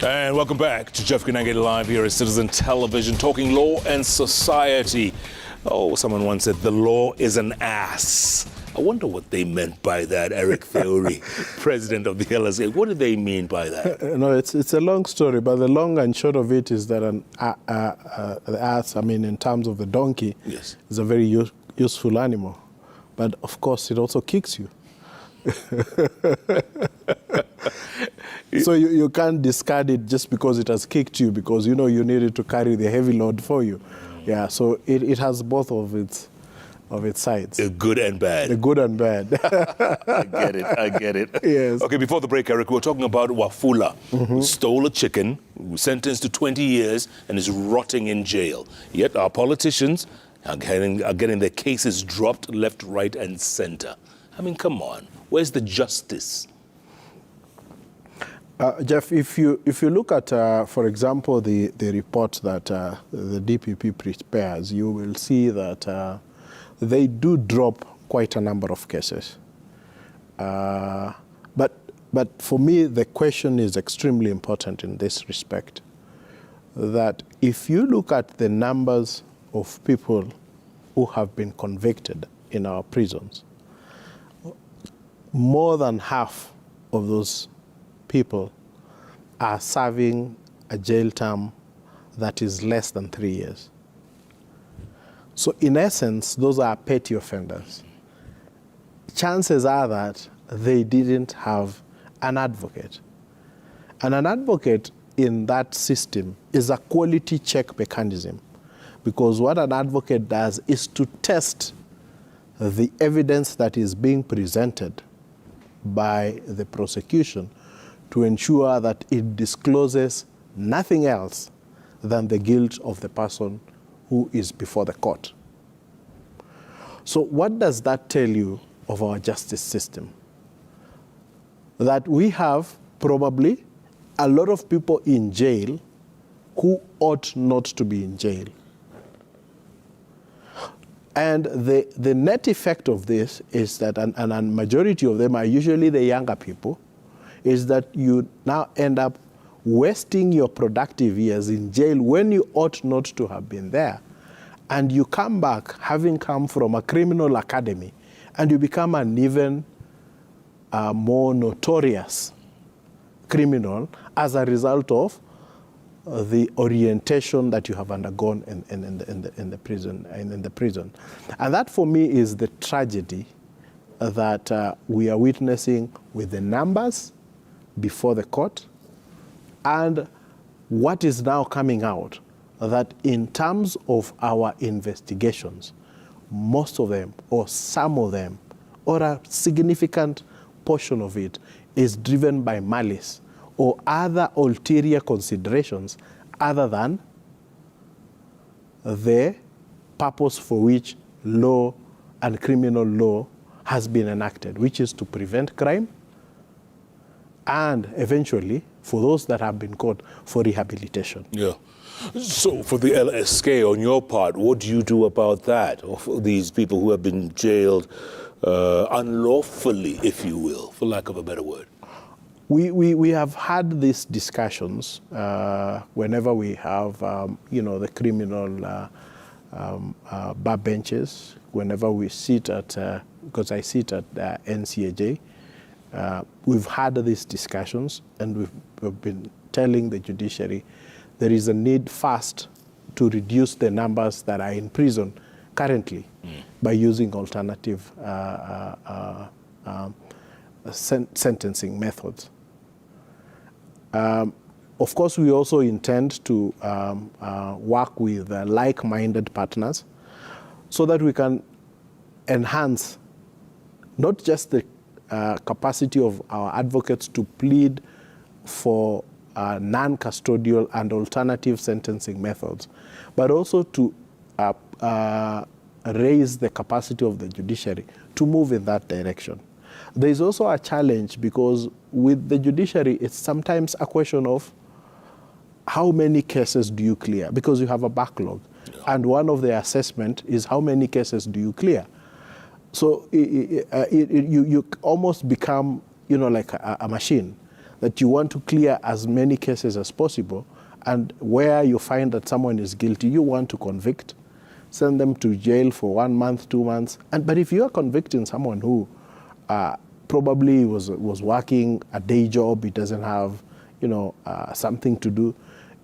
And welcome back to Jeff Koinange Live here at Citizen Television, talking law and society. Oh, someone once said the law is an ass. I wonder what they meant by that, Eric Theory, president of the LSA. What do they mean by that? No, it's a long story, but the long and short of it is that the ass, I mean, in terms of the donkey, yes, is a very useful animal. But of course, it also kicks you. So you can't discard it just because it has kicked you, because you know you need it to carry the heavy load for you. Yeah, so it has both of its sides. The good and bad. The good and bad. I get it. Yes. Okay, before the break, Eric, we were talking about Wafula, who stole a chicken, who was sentenced to 20 years and is rotting in jail. Yet our politicians are getting their cases dropped left, right, and center. I mean, come on. Where's the justice? Jeff, if you look at, for example, the report that the DPP prepares, you will see that they do drop quite a number of cases. But for me, the question is extremely important in this respect, that if you look at the numbers of people who have been convicted in our prisons, more than half of those people are serving a jail term that is less than 3 years. So in essence, those are petty offenders. Chances are that they didn't have an advocate. And an advocate in that system is a quality check mechanism, because what an advocate does is to test the evidence that is being presented by the prosecution to ensure that it discloses nothing else than the guilt of the person who is before the court. So what does that tell you of our justice system? That we have probably a lot of people in jail who ought not to be in jail. And the net effect of this is that, and a majority of them are usually the younger people, is that you now end up wasting your productive years in jail when you ought not to have been there. And you come back having come from a criminal academy, and you become an even more notorious criminal as a result of the orientation that you have undergone in the prison. And that, for me, is the tragedy that we are witnessing with the numbers before the court, and what is now coming out, that in terms of our investigations, most of them, or some of them, or a significant portion of it, is driven by malice or other ulterior considerations other than the purpose for which law and criminal law has been enacted, which is to prevent crime and eventually, for those that have been caught, for rehabilitation. Yeah. So for the LSK, on your part, what do you do about that? Or for these people who have been jailed unlawfully, if you will, for lack of a better word? We have had these discussions whenever we have, the criminal bar benches, whenever we sit at, because I sit at NCAJ, we've had these discussions, and we've been telling the judiciary there is a need first to reduce the numbers that are in prison currently by using alternative sentencing methods. Of course, we also intend to work with like-minded partners so that we can enhance not just the capacity of our advocates to plead for non-custodial and alternative sentencing methods, but also to raise the capacity of the judiciary to move in that direction. There is also a challenge because with the judiciary, it's sometimes a question of how many cases do you clear, because you have a backlog. Yeah. And one of the assessment is how many cases do you clear. So you almost become, like a machine. that you want to clear as many cases as possible, and where you find that someone is guilty, you want to convict, send them to jail for 1 month, 2 months. But if you are convicting someone who probably was working a day job, he doesn't have, something to do,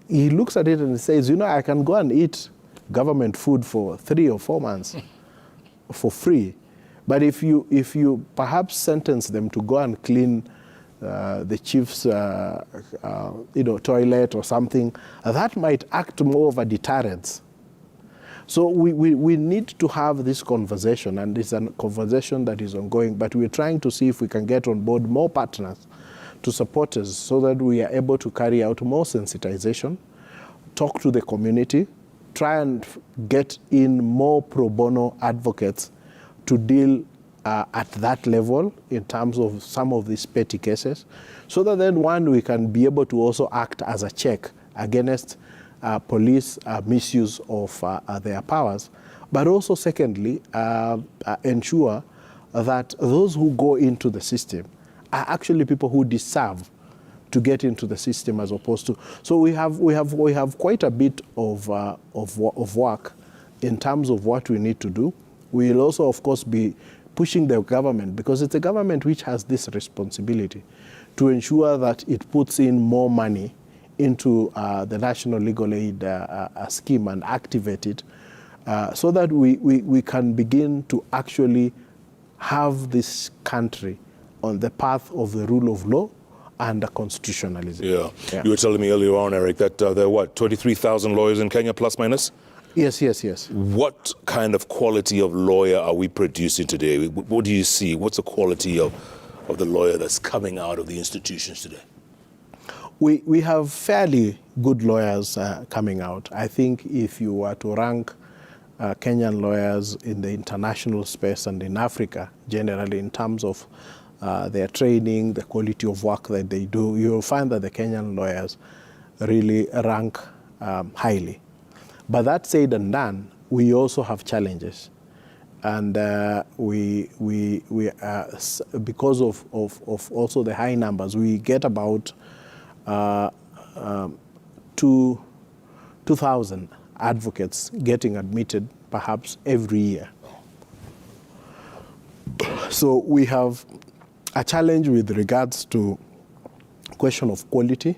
he looks at it and says, I can go and eat government food for 3 or 4 months for free. But if you perhaps sentence them to go and clean the chief's toilet or something, that might act more of a deterrence. So we need to have this conversation, and it's a conversation that is ongoing, but we're trying to see if we can get on board more partners to support us so that we are able to carry out more sensitization, talk to the community, try and get in more pro bono advocates to deal at that level in terms of some of these petty cases, so that then, one, we can be able to also act as a check against police misuse of their powers, but also, secondly, ensure that those who go into the system are actually people who deserve to get into the system, as opposed to. So we have quite a bit of work in terms of what we need to do. We will also, of course, be pushing the government, because it's the government which has this responsibility to ensure that it puts in more money into the National Legal Aid scheme and activate it, so that we can begin to actually have this country on the path of the rule of law and the constitutionalism. Yeah. You were telling me earlier on, Eric, that there are 23,000 lawyers in Kenya, plus minus? Yes. What kind of quality of lawyer are we producing today? What do you see? What's the quality of the lawyer that's coming out of the institutions today? We have fairly good lawyers coming out. I think if you were to rank Kenyan lawyers in the international space and in Africa generally in terms of their training, the quality of work that they do, you'll find that the Kenyan lawyers really rank highly. But that said and done, we also have challenges. And because of also the high numbers, we get about 2,000 advocates getting admitted perhaps every year. So we have a challenge with regards to question of quality.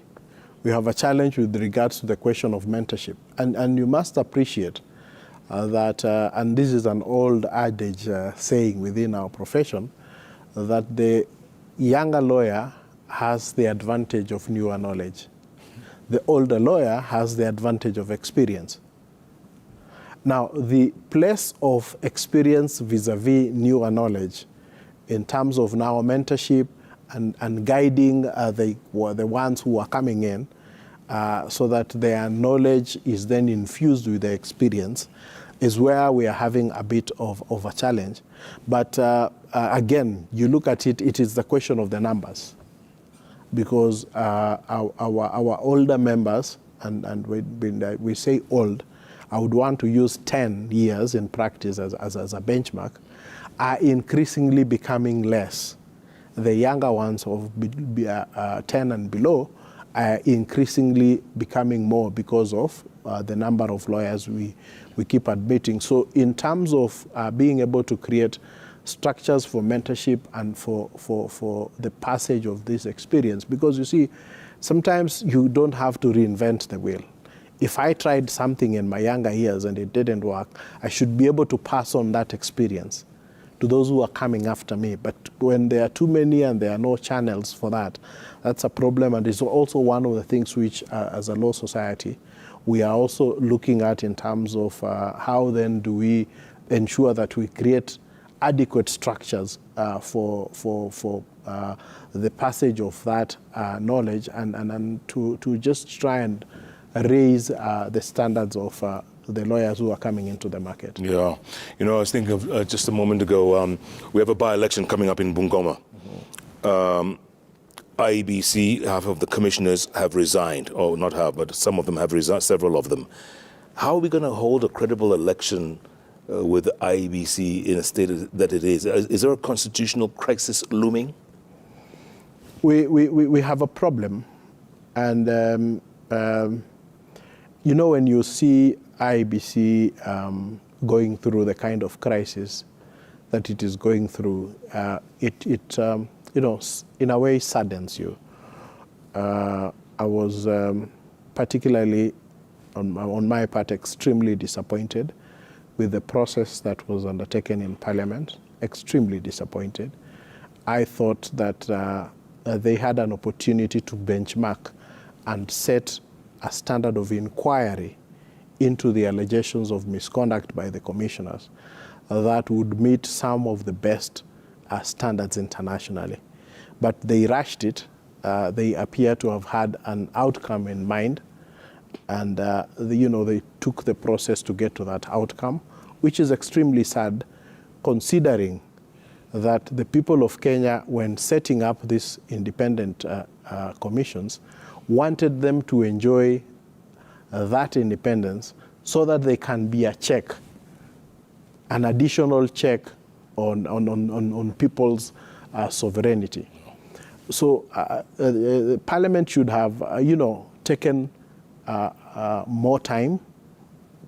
We have a challenge with regards to the question of mentorship. And you must appreciate that, and this is an old adage saying within our profession, that the younger lawyer has the advantage of newer knowledge. The older lawyer has the advantage of experience. Now, the place of experience vis-a-vis newer knowledge in terms of now mentorship and guiding the ones who are coming in so that their knowledge is then infused with their experience is where we are having a bit of a challenge. But again, you look at it, it is the question of the numbers. Because our older members, and when we say old, I would want to use 10 years in practice as a benchmark, are increasingly becoming less. The younger ones of 10 and below are increasingly becoming more because of the number of lawyers we keep admitting. So in terms of being able to create structures for mentorship and for the passage of this experience, because you see, sometimes you don't have to reinvent the wheel. If I tried something in my younger years and it didn't work, I should be able to pass on that experience to those who are coming after me. But when there are too many and there are no channels for that, that's a problem. And it's also one of the things which, as a law society, we are also looking at in terms of how then do we ensure that we create adequate structures for the passage of that knowledge and to just try and raise the standards of the lawyers who are coming into the market. Yeah. You know, I was thinking of just a moment ago, we have a by-election coming up in Bungoma. Mm-hmm. IEBC, half of the commissioners have resigned, or not half, but some of them have resigned, several of them. How are we going to hold a credible election with the IEBC in a state that it is? Is there a constitutional crisis looming? we have a problem. And, you know, when you see IEBC going through the kind of crisis that it is going through, it you know, in a way saddens you. I was particularly, on my part, extremely disappointed with the process that was undertaken in Parliament, extremely disappointed. I thought that they had an opportunity to benchmark and set a standard of inquiry into the allegations of misconduct by the commissioners that would meet some of the best standards internationally. But they rushed it. They appear to have had an outcome in mind, and you know, they took the process to get to that outcome, which is extremely sad, considering that the people of Kenya, when setting up these independent commissions, wanted them to enjoy that independence so that they can be a check, an additional check on people's sovereignty. So Parliament should have, you know, taken more time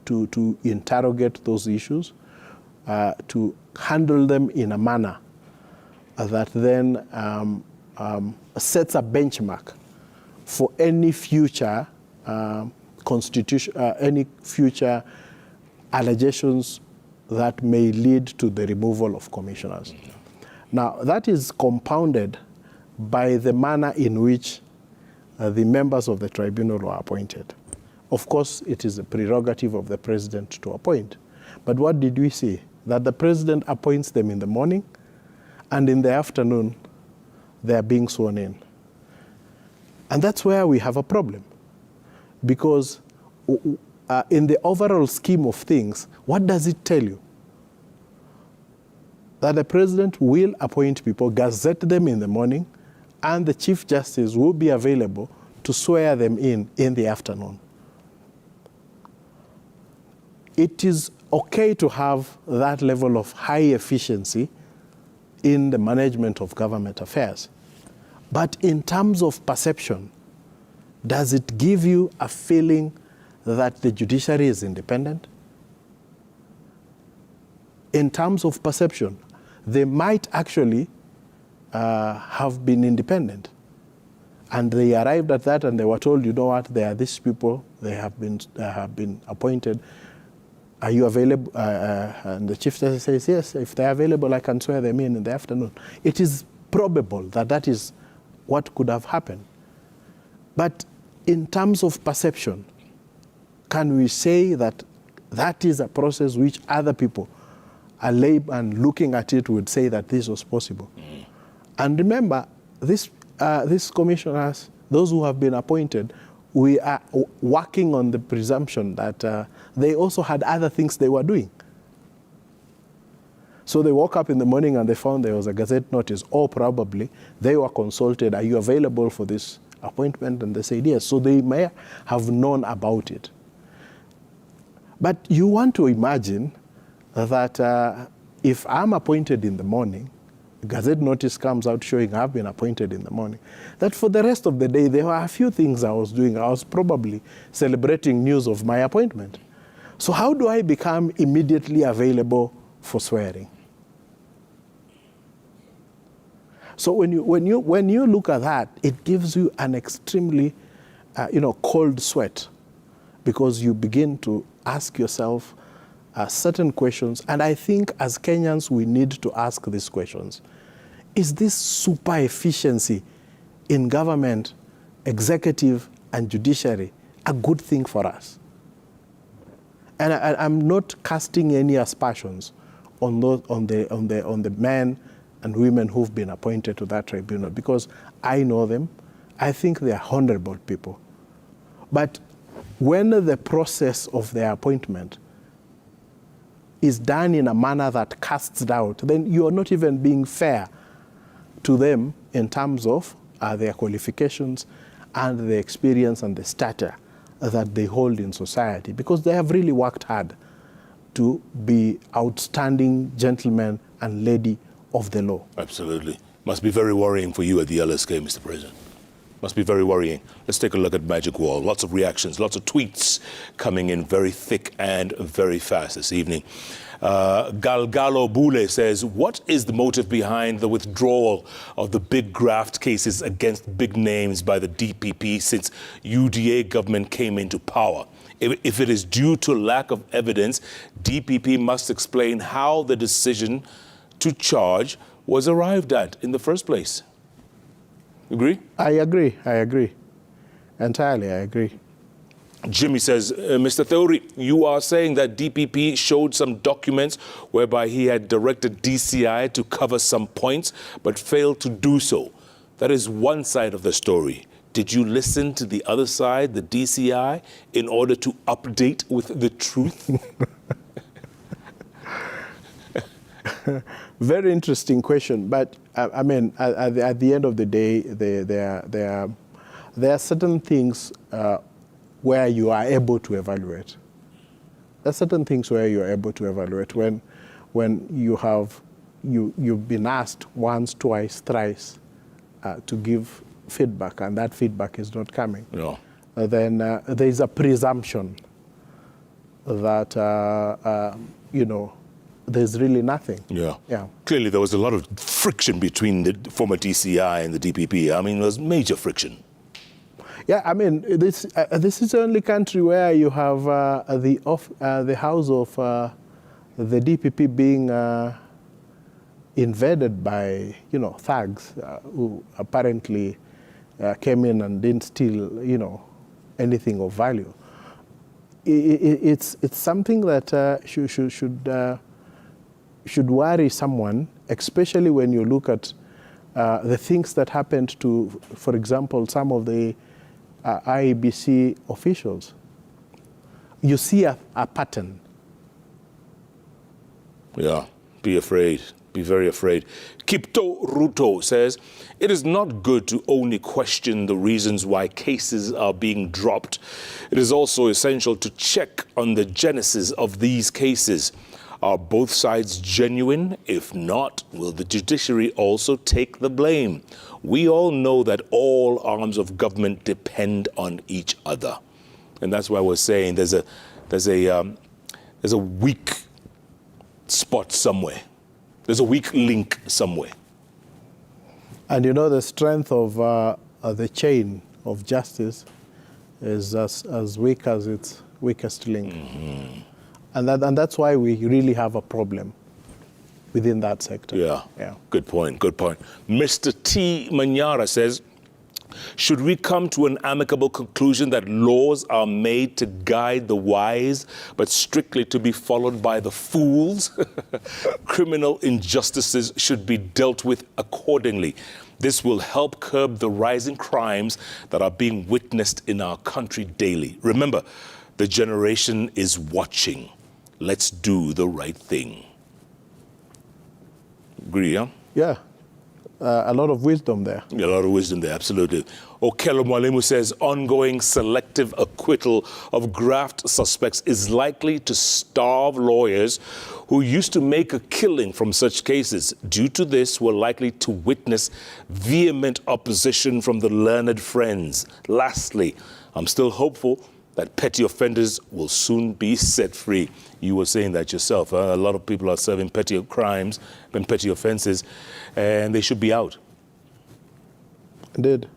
to interrogate those issues, to handle them in a manner that then sets a benchmark for any future any future allegations that may lead to the removal of commissioners. Now, that is compounded by the manner in which the members of the tribunal were appointed. Of course, it is a prerogative of the president to appoint. But what did we see? That the president appoints them in the morning, and in the afternoon, they are being sworn in. And that's where we have a problem. Because in the overall scheme of things, what does it tell you? That the president will appoint people, gazette them in the morning, and the Chief Justice will be available to swear them in the afternoon. It is okay to have that level of high efficiency in the management of government affairs. But in terms of perception, does it give you a feeling that the judiciary is independent? In terms of perception, they might actually have been independent. And they arrived at that and they were told, you know what, there are these people, they have been appointed. Are you available? And the Chief Justice says, yes, if they're available, I can swear them in the afternoon. It is probable that that is what could have happened. But in terms of perception, can we say that that is a process which other people, a layman looking at it, would say that this was possible? And remember, these commissioners, those who have been appointed, we are working on the presumption that they also had other things they were doing. So they woke up in the morning and they found there was a gazette notice, or probably they were consulted, are you available for this appointment? And they said yes. So they may have known about it. But you want to imagine that if I'm appointed in the morning, the gazette notice comes out showing I've been appointed in the morning, that for the rest of the day, there were a few things I was doing. I was probably celebrating news of my appointment. So how do I become immediately available for swearing? So when you look at that, it gives you an extremely, cold sweat, because you begin to ask yourself certain questions. And I think as Kenyans, we need to ask these questions. Is this super efficiency in government, executive, and judiciary a good thing for us? And I'm not casting any aspersions on the men and women who've been appointed to that tribunal, because I know them. I think they are honorable people. But when the process of their appointment is done in a manner that casts doubt, then you are not even being fair to them in terms of their qualifications and the experience and the stature that they hold in society, because they have really worked hard to be outstanding gentlemen and lady of the law. Absolutely. Must be very worrying for you at the LSK, Mr. President. Must be very worrying. Let's take a look at Magic Wall. Lots of reactions, lots of tweets coming in very thick and very fast this evening. Galgalo Bule says, what is the motive behind the withdrawal of the big graft cases against big names by the DPP since UDA government came into power? If it is due to lack of evidence, DPP must explain how the decision to charge was arrived at in the first place. Agree? I agree. Entirely, I agree. Jimmy says, Mr. Theory, you are saying that DPP showed some documents whereby he had directed DCI to cover some points, but failed to do so. That is one side of the story. Did you listen to the other side, the DCI, in order to update with the truth? Very interesting question, but I mean, at the end of the day, there are certain things where you are able to evaluate. There are certain things where you are able to evaluate when you've been asked once, twice, thrice to give feedback, and that feedback is not coming. No. Then there is a presumption that there's really nothing. Yeah. Clearly, there was a lot of friction between the former DCI and the DPP. I mean, there was major friction. Yeah, I mean, this is the only country where you have the house of the DPP being invaded by thugs who apparently came in and didn't steal anything of value. It's something that should worry someone, especially when you look at the things that happened to, for example, some of the IEBC officials. You see a pattern. Yeah, be afraid. Be very afraid. Kipto Ruto says, it is not good to only question the reasons why cases are being dropped. It is also essential to check on the genesis of these cases. Are both sides genuine? If not, will the judiciary also take the blame? We all know that all arms of government depend on each other. And that's why we're saying there's a weak spot somewhere. There's a weak link somewhere. And the strength of the chain of justice is as weak as its weakest link. Mm-hmm. And that's why we really have a problem within that sector. Yeah. Good point. Mr. T. Manyara says, should we come to an amicable conclusion that laws are made to guide the wise, but strictly to be followed by the fools? Criminal injustices should be dealt with accordingly. This will help curb the rising crimes that are being witnessed in our country daily. Remember, the generation is watching. Let's do the right thing. Agree, huh? Yeah. A lot of wisdom there. Yeah, a lot of wisdom there, absolutely. Okelo Mwalimu says ongoing selective acquittal of graft suspects is likely to starve lawyers who used to make a killing from such cases. Due to this, we're likely to witness vehement opposition from the learned friends. Lastly, I'm still hopeful that petty offenders will soon be set free. You were saying that yourself. A lot of people are serving petty crimes and petty offenses, and they should be out. Indeed.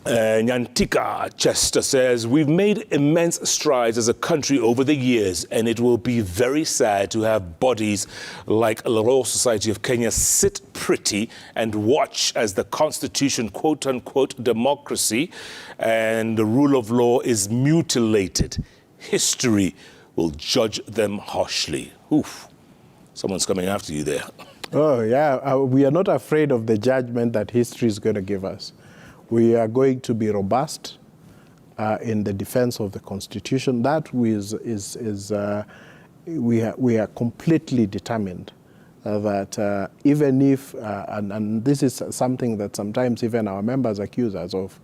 Nyantika Chester says, we've made immense strides as a country over the years, and it will be very sad to have bodies like the Royal Society of Kenya sit pretty and watch as the Constitution, quote-unquote, democracy and the rule of law is mutilated. History will judge them harshly. Oof. Someone's coming after you there. Oh, yeah. We are not afraid of the judgment that history is going to give us. We are going to be robust in the defense of the Constitution. That we are completely determined that even if, and this is something that sometimes even our members accuse us of,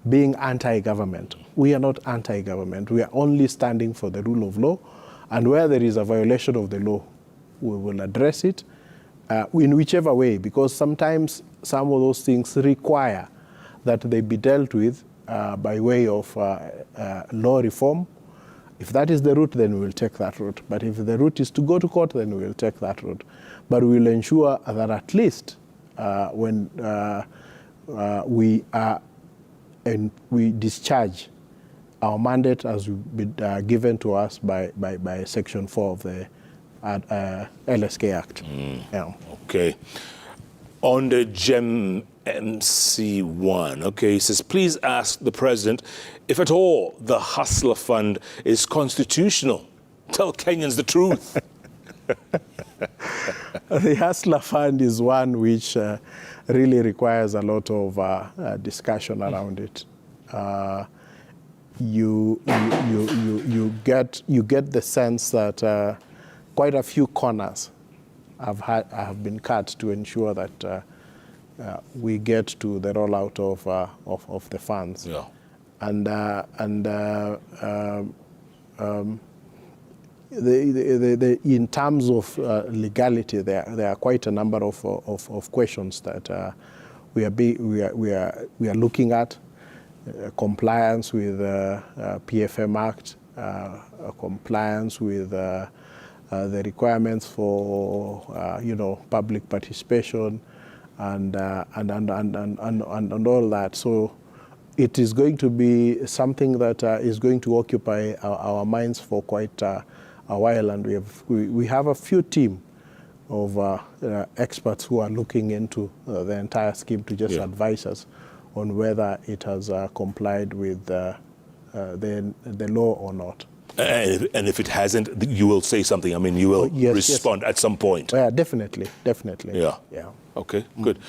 being anti-government. We are not anti-government. We are only standing for the rule of law. And where there is a violation of the law, we will address it in whichever way, because sometimes some of those things require that they be dealt with by way of law reform. If that is the route, then we will take that route. But if the route is to go to court, then we will take that route. But we will ensure that at least when we are and we discharge our mandate as been given to us by Section 4 of the LSK Act. Yeah. Okay. On the GEM MC1, okay, it says, please ask the president if at all the Hustler Fund is constitutional. Tell Kenyans the truth. The Hustler Fund is one which really requires a lot of discussion around it. You get the sense that quite a few corners have been cut to ensure that we get to the rollout of the funds. Yeah. In terms of legality, there are quite a number of questions that we are looking at. Compliance with PFM Act, compliance with the requirements for public participation, and all that. So it is going to be something that is going to occupy our minds for quite a while, and we have a few team of experts who are looking into the entire scheme to just advise us on whether it has complied with the law or not. And if it hasn't, you will say something. I mean, you will respond at some point. Yeah, definitely. Yeah. Okay, good.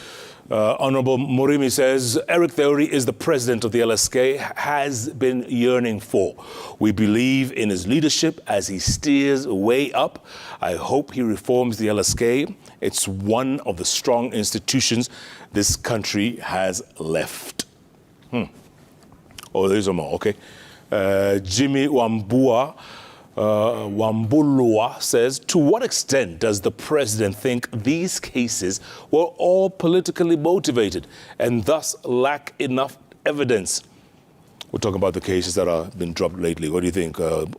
Honorable Murimi says, Eric Theory is the president of the LSK, has been yearning for. We believe in his leadership as he steers way up. I hope he reforms the LSK. It's one of the strong institutions this country has left. Oh, there's some more, okay. Jimmy Wambulua says, to what extent does the president think these cases were all politically motivated and thus lack enough evidence? We're talking about the cases that have been dropped lately. What do you think? To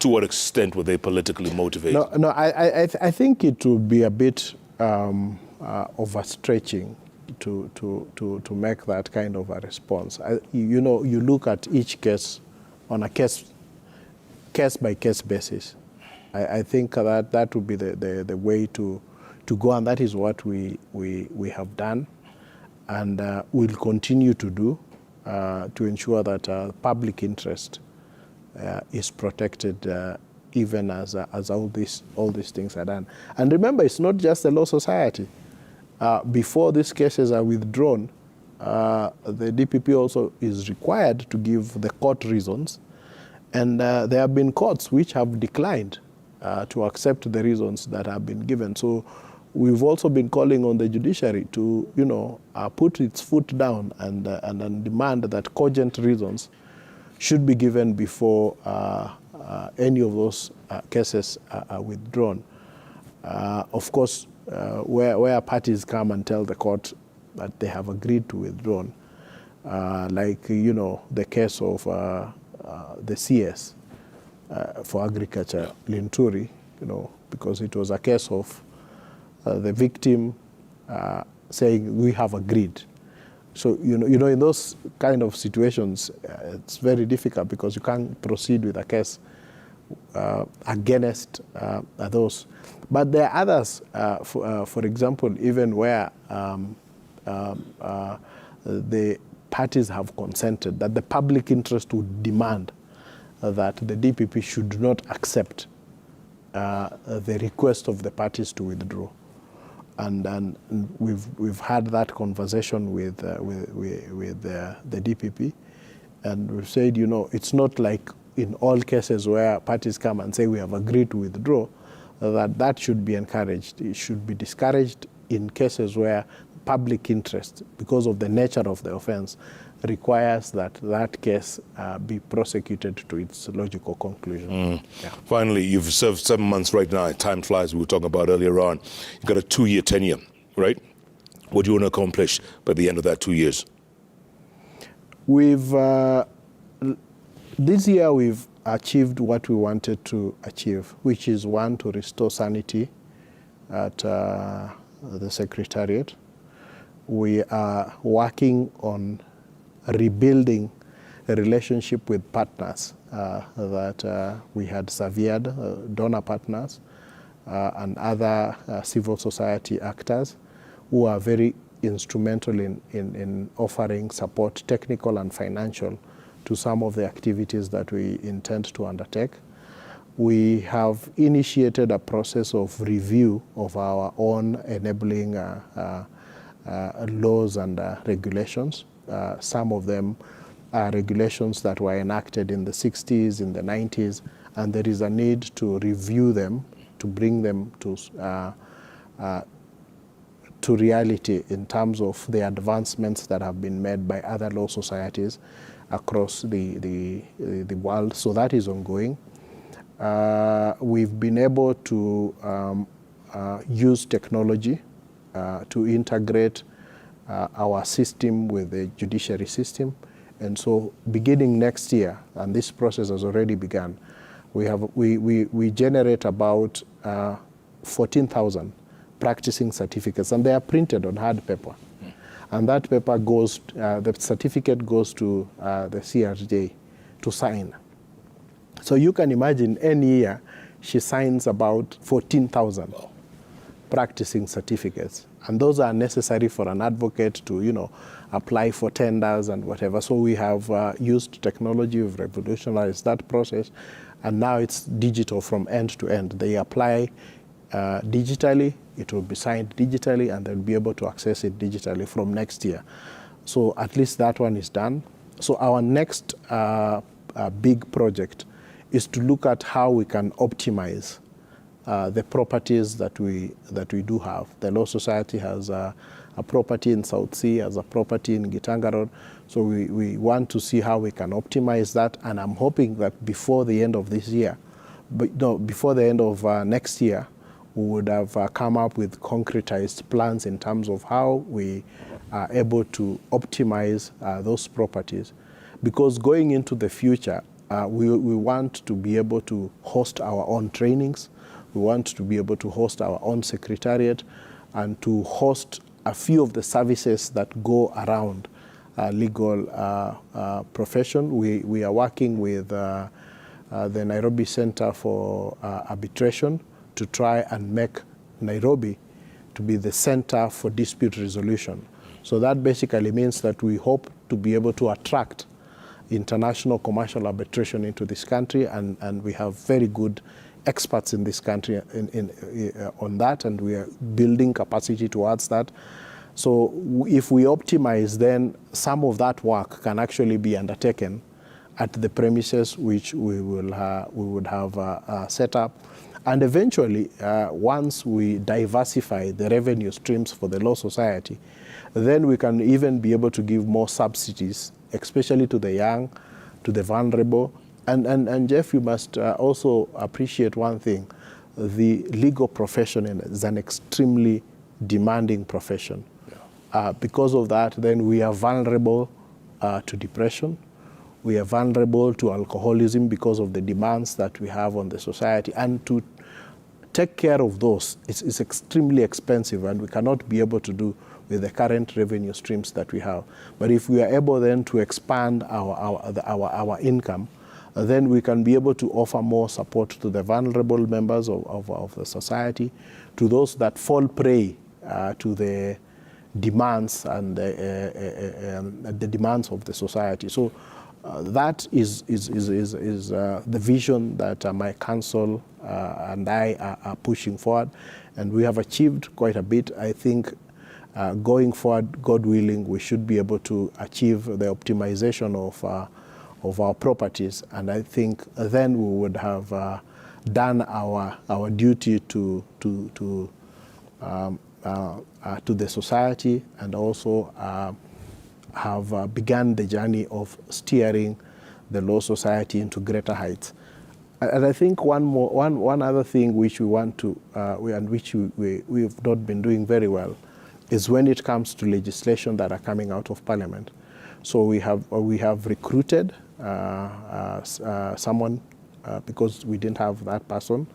what extent were they politically motivated? No, I think it would be a bit overstretching to make that kind of a response. You look at each case on a case-by-case basis. I think that would be the way to go, and that is what we have done, and we'll continue to do to ensure that public interest is protected, even as all these things are done. And remember, it's not just the Law Society. Before these cases are withdrawn, the DPP also is required to give the court reasons, and there have been courts which have declined to accept the reasons that have been given. So we've also been calling on the judiciary to, put its foot down and demand that cogent reasons should be given before any of those cases are withdrawn. Of course, where parties come and tell the court that they have agreed to withdraw, like the case of the CS for agriculture, Linturi, because it was a case of the victim saying we have agreed. So in those kind of situations, it's very difficult because you can't proceed with a case against those. But there are others, for example, even where the parties have consented, that the public interest would demand that the DPP should not accept the request of the parties to withdraw. And we've had that conversation with the DPP, and we've said, it's not like in all cases where parties come and say we have agreed to withdraw, that should be encouraged. It should be discouraged in cases where public interest, because of the nature of the offense, requires that case be prosecuted to its logical conclusion. Yeah. Finally, you've served 7 months right now. Time flies, we were talking about earlier on. You've got a 2-year tenure, right? What do you want to accomplish by the end of that 2 years? This year we've achieved what we wanted to achieve, which is, one, to restore sanity at the Secretariat. We are working on rebuilding a relationship with partners that we had severed, donor partners and other civil society actors who are very instrumental in offering support, technical and financial, to some of the activities that we intend to undertake. We have initiated a process of review of our own enabling laws and regulations. Some of them are regulations that were enacted in the 60s, in the 90s, and there is a need to review them, to bring them to reality in terms of the advancements that have been made by other law societies across the world. So that is ongoing. We've been able to use technology to integrate our system with the judiciary system. And so beginning next year, and this process has already begun, we generate about 14,000 practicing certificates, and they are printed on hard paper. And that paper goes, the certificate goes to the CRJ to sign. So you can imagine any year she signs about 14,000 practicing certificates. And those are necessary for an advocate to, apply for tenders and whatever. So we have used technology, we've revolutionized that process, and now it's digital from end to end. They apply digitally, it will be signed digitally, and they'll be able to access it digitally from next year. So at least that one is done. So our next big project is to look at how we can optimize the properties that we do have. The Law Society has a property in South Sea, has a property in Gitanga Road. So we want to see how we can optimize that, and I'm hoping that before the end of this year, before the end of next year, we would have come up with concretized plans in terms of how we are able to optimize those properties. Because going into the future, we want to be able to host our own trainings. We want to be able to host our own secretariat and to host a few of the services that go around legal profession. We are working with the Nairobi Center for Arbitration to try and make Nairobi to be the center for dispute resolution. So that basically means that we hope to be able to attract international commercial arbitration into this country, and we have very good experts in this country on that, and we are building capacity towards that. So if we optimize, then some of that work can actually be undertaken at the premises which we would have set up. And eventually, once we diversify the revenue streams for the Law Society, then we can even be able to give more subsidies, especially to the young, to the vulnerable. And Jeff, you must also appreciate one thing. The legal profession is an extremely demanding profession. Yeah. Because of that, then we are vulnerable to depression. We are vulnerable to alcoholism because of the demands that we have on the society. And to take care of those, it's extremely expensive, and we cannot be able to do with the current revenue streams that we have. But if we are able then to expand our income, then we can be able to offer more support to the vulnerable members of the society, to those that fall prey to the demands and the demands of the society. So that is the vision that my council and I are pushing forward, and we have achieved quite a bit. I think going forward, God willing, we should be able to achieve the optimization of our properties, and I think then we would have done our duty to the society, and also have begun the journey of steering the Law Society into greater heights. And I think one other thing which we want to, which we've not been doing very well, is when it comes to legislation that are coming out of Parliament. So we have recruited someone because we didn't have that person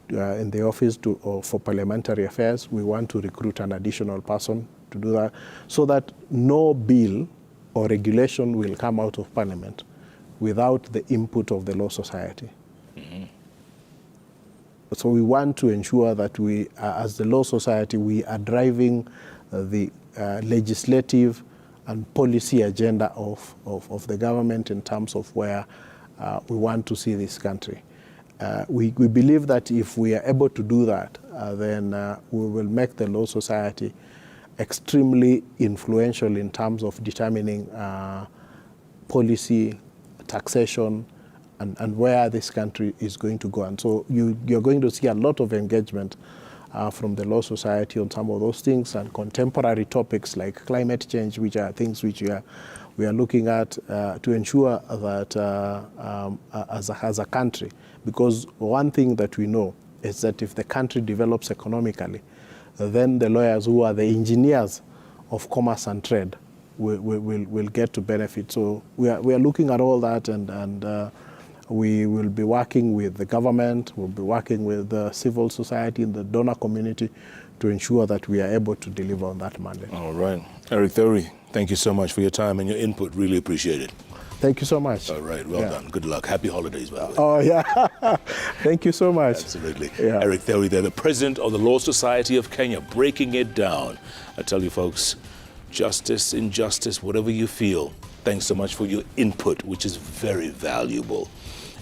in the office for parliamentary affairs. We want to recruit an additional person to do that, so that no bill or regulation will come out of Parliament without the input of the Law Society. Mm-hmm. So we want to ensure that we, as the Law Society, we are driving the legislative and policy agenda of the government in terms of where we want to see this country. We believe that if we are able to do that, then we will make the Law Society extremely influential in terms of determining policy, taxation, and where this country is going to go. And so you're going to see a lot of engagement from the Law Society on some of those things, and contemporary topics like climate change, which are things which we are looking at to ensure that as a country, because one thing that we know is that if the country develops economically, then the lawyers who are the engineers of commerce and trade will get to benefit. So we are looking at all that, and we will be working with the government, we'll be working with the civil society and the donor community to ensure that we are able to deliver on that mandate. All right. Eric Theory, thank you so much for your time and your input. Really appreciate it. Thank you so much. All right, well done. Good luck. Happy holidays, by the way. Oh, yeah. Thank you so much. Absolutely. Yeah. Eric Theory there, the president of the Law Society of Kenya, breaking it down. I tell you, folks, justice, injustice, whatever you feel, thanks so much for your input, which is very valuable.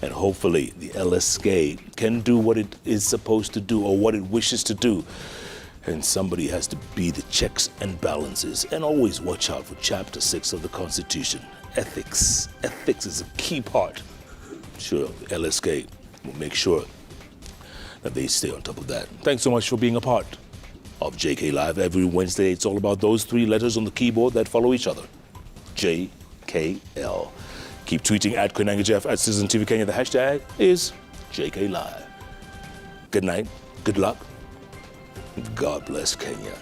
And hopefully the LSK can do what it is supposed to do, or what it wishes to do. And somebody has to be the checks and balances. And always watch out for Chapter 6 of the Constitution. Ethics. Ethics is a key part. Sure, the LSK will make sure that they stay on top of that. Thanks so much for being a part of JKLive. Every Wednesday, it's all about those three letters on the keyboard that follow each other. JKL. Keep tweeting at Koinange Jeff, at Citizen TV Kenya. The hashtag is JKLive. Good night. Good luck. God bless Kenya.